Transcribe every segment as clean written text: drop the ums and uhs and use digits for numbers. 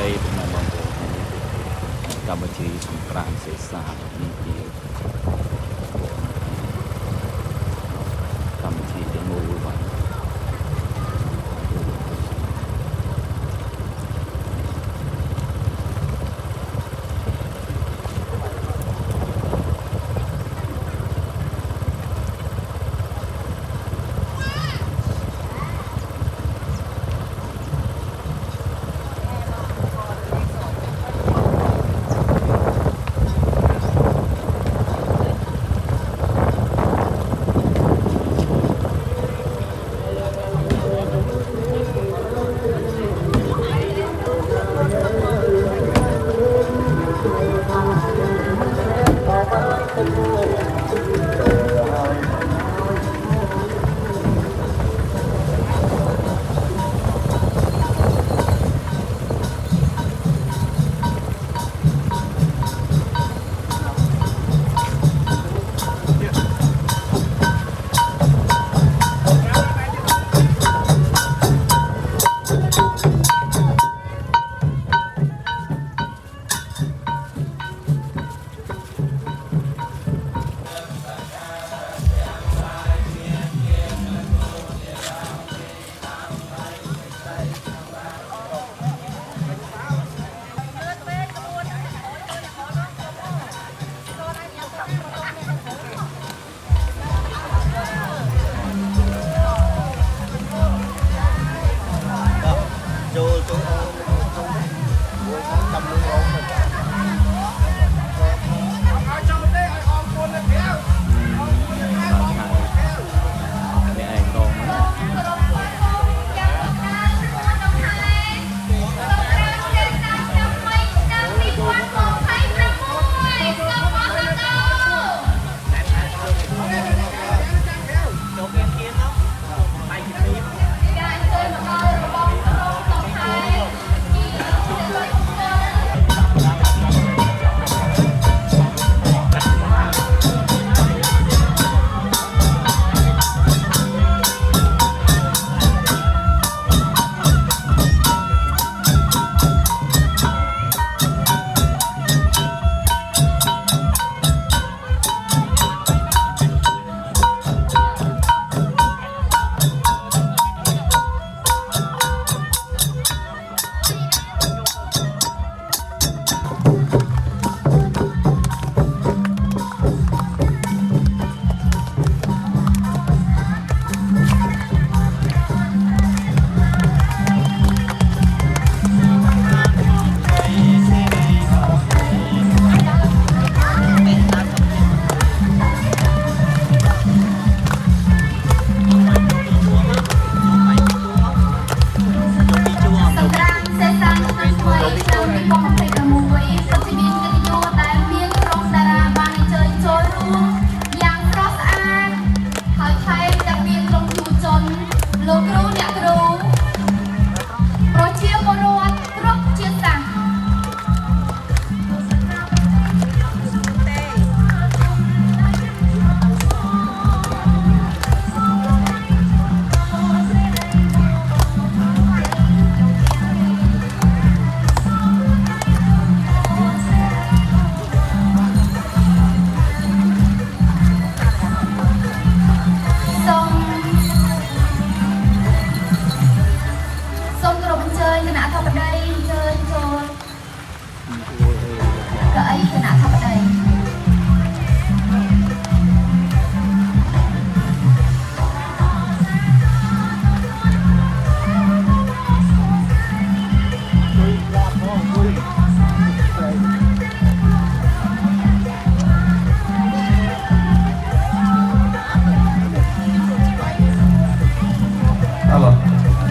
ដីពីបងប្អូនកម្ពុជាសង្គ្រាមសេសានេះជាកម្ពុជាទាំងមូលបាទ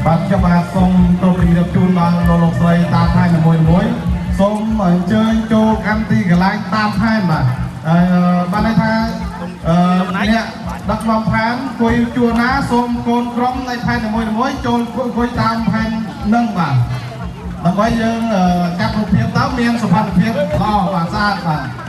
បាទខ្ញុំបាទសូមទូលជំរាបជូនដល់លោកស្រីតាមផែនមួយសូមអញ្ជើញចូលកម្មទីកន្លែងតាមផែនបាទបានន័យថាអ្នកដឹកនាំផែនគួយជួនណាសូមកូនក្រុមនៃផែនមួយចូលគួយតាមផែននឹងបាទដើម្បីយើងចាប់រូបភាពទៅមានសុខភាពល្អបាទស្អាតបាទ